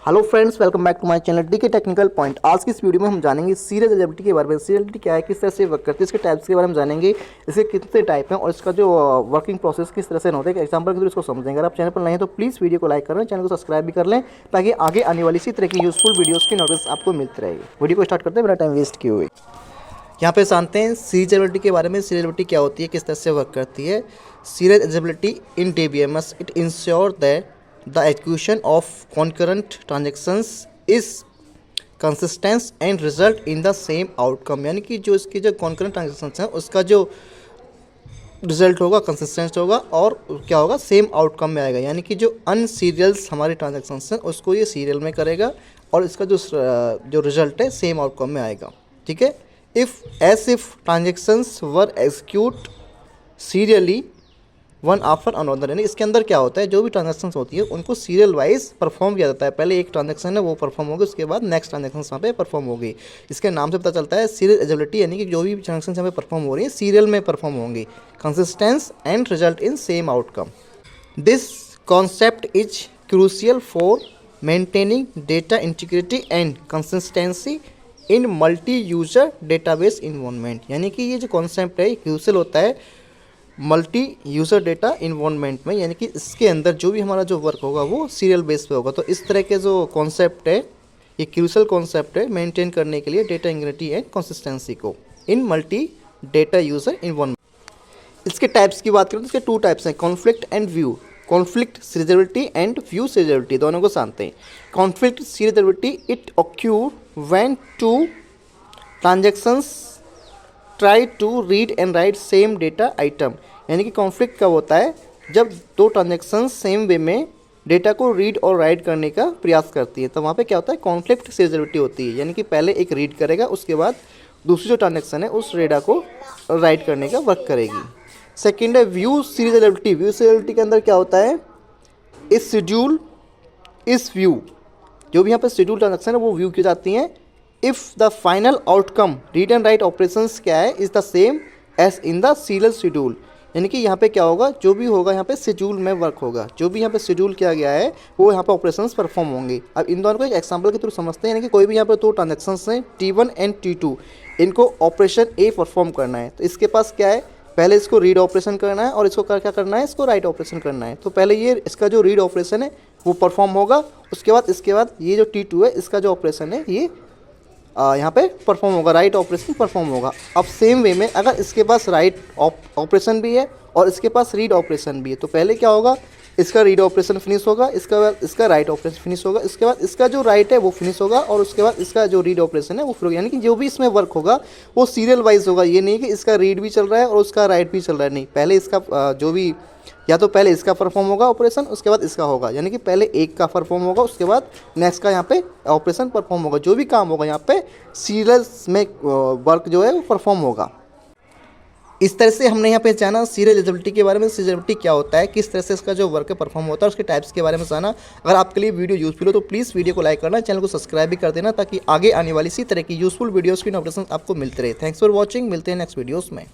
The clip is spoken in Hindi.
Hello friends, welcome back to my channel DK technical point. आज की इस वीडियो में हम जानेंगे सीरियल एलिजिबिलिटी के बारे में। सीरियल एलिजिबिलिटी क्या है, किस तरह से वर्क करती है, इसके टाइप्स के बारे में जानेंगे, इसके कितने टाइप हैं और इसका जो वर्किंग प्रोसेस किस तरह से होता है। एग्जांपल के थ्रू इसको समझेंगे। अगर आप चैनल पर नए हैं तो प्लीज़ वीडियो को लाइक करें, चैनल को सब्सक्राइब भी कर लें ताकि आगे आने वाली इसी तरह की यूजफुल वीडियोज़ की नोटिस आपको मिलती रहेगी। वीडियो को स्टार्ट करते हैं बिना टाइम वेस्ट किए हुए। यहाँ पे जानते हैं सीरियल एलिजिबिलिटी के बारे में। सीरियल एलिजिबिलिटी क्या होती है, किस तरह से वर्क करती है। Serial eligibility in DBMS it ensure that the execution of concurrent transactions is consistent and result in the same outcome। यानी कि जो इसकी जो concurrent transactions हैं उसका जो रिजल्ट होगा कंसिस्टेंट होगा और क्या होगा, सेम आउटकम में आएगा। यानी कि जो अनसीरियल्स हमारे ट्रांजेक्शन्स हैं उसको ये सीरियल में करेगा और इसका जो रिजल्ट है सेम आउटकम में आएगा। ठीक है। If transactions were execute serially one after another, यानी इसके अंदर क्या होता है, जो भी ट्रांजैक्शंस होती है उनको सीरियल वाइज परफॉर्म किया जाता है। पहले एक ट्रांजैक्शन है वो परफॉर्म होगी, उसके बाद नेक्स्ट ट्रांजैक्शन वहाँ पे परफॉर्म होगी। इसके नाम से पता चलता है सीरियल एलिजिबिलिटी, यानी कि जो भी ट्रांजैक्शन यहाँ पे परफॉर्म हो रही है सीरियल में परफॉर्म होंगी, consistence and result in same outcome. This concept is crucial for maintaining data integrity and consistency in multi user database environment. यानी कि ये जो कॉन्सेप्ट है ये क्रूशियल होता है मल्टी यूज़र डेटा इन्वायरमेंट में, यानी कि इसके अंदर जो भी हमारा जो वर्क होगा वो सीरियल बेस पे होगा। तो इस तरह के जो कॉन्सेप्ट है ये क्रूशियल कॉन्सेप्ट है मेंटेन करने के लिए डेटा इंटीग्रिटी एंड कंसिस्टेंसी को in multi data user environment. इसके टाइप्स की बात करें तो इसके टू टाइप्स हैं, conflict and view. Conflict seriality and view seriality दोनों को जानते हैं। Conflict seriality it occur when two transactions try to read and write same data item. यानी कि कॉन्फ्लिक्ट कब होता है, जब दो ट्रांजेक्शन सेम वे में डेटा को रीड और राइट करने का प्रयास करती है, तो वहाँ पे क्या होता है, कॉन्फ्लिक्ट सीरियलिटी होती है। यानी कि पहले एक रीड करेगा, उसके बाद दूसरी जो ट्रांजेक्शन है उस डेटा को राइट करने का वर्क करेगी। सेकेंड है व्यू सीरियलिटी। व्यू सीरियलिटी के अंदर क्या होता है, इस शेड्यूल इस व्यू, जो भी यहाँ पे शेड्यूल ट्रांजेक्शन है वो व्यू की जाती हैं if the final outcome read and write operations क्या है, is the same as in the serial schedule. यानी कि यहाँ पे क्या होगा, जो भी होगा यहाँ पे शेड्यूल में वर्क होगा, जो भी यहाँ पे शेड्यूल किया गया है वो यहाँ पे ऑपरेशंस परफॉर्म होंगे। अब इन दोनों को एक एग्जांपल के थ्रू समझते हैं। यानी कि कोई भी यहाँ पे दो ट्रांजेक्शंस हैं T1 एंड T2, इनको ऑपरेशन ए परफॉर्म करना है। तो इसके पास क्या है, पहले इसको रीड ऑपरेशन करना है और इसको क्या करना है, इसको राइट ऑपरेशन करना है। तो पहले ये इसका जो रीड ऑपरेशन है वो परफॉर्म होगा, उसके बाद ये जो T2 है इसका जो ऑपरेशन है ये यहाँ पे परफॉर्म होगा, राइट ऑपरेशन परफॉर्म होगा। अब सेम वे में अगर इसके पास राइट ऑपरेशन भी है और इसके पास रीड ऑपरेशन भी है, तो पहले क्या होगा, इसका रीड ऑपरेशन फिनिश होगा, इसके बाद इसका राइट ऑपरेशन फिनिश होगा, इसके बाद इसका जो राइट है वो फिनिश होगा और उसके बाद इसका जो रीड ऑपरेशन है वो फिर होगा। यानी कि जो भी इसमें वर्क होगा वो सीरियल वाइज होगा। ये नहीं कि इसका रीड भी चल रहा है और उसका राइट भी चल रहा है, नहीं, पहले इसका जो भी, या तो पहले इसका परफॉर्म होगा ऑपरेशन, उसके बाद इसका होगा। यानी कि पहले एक का परफॉर्म होगा, उसके बाद नेक्स्ट का यहाँ पे ऑपरेशन परफॉर्म होगा। जो भी काम होगा यहाँ पे सीरियल में वर्क जो है वो परफॉर्म होगा। इस तरह से हमने यहाँ पे जाना सीरियल एलिजिबिलिटी के बारे में। सीरियल एलिजिबिलिटी क्या होता है, किस तरह से इसका जो वर्क है परफॉर्म होता है, उसके टाइप्स के बारे में जाना। अगर आपके लिए वीडियो यूजफुल हो तो प्लीज़ वीडियो को लाइक करना, चैनल को सब्सक्राइब भी कर देना ताकि आगे आने वाली इसी तरह की यूजफुल वीडियोज़ की नोटिफिकेशन आपको मिलते रहे। थैंक्स फॉर वॉचिंग, मिलते हैं नेक्स्ट वीडियोज़ में।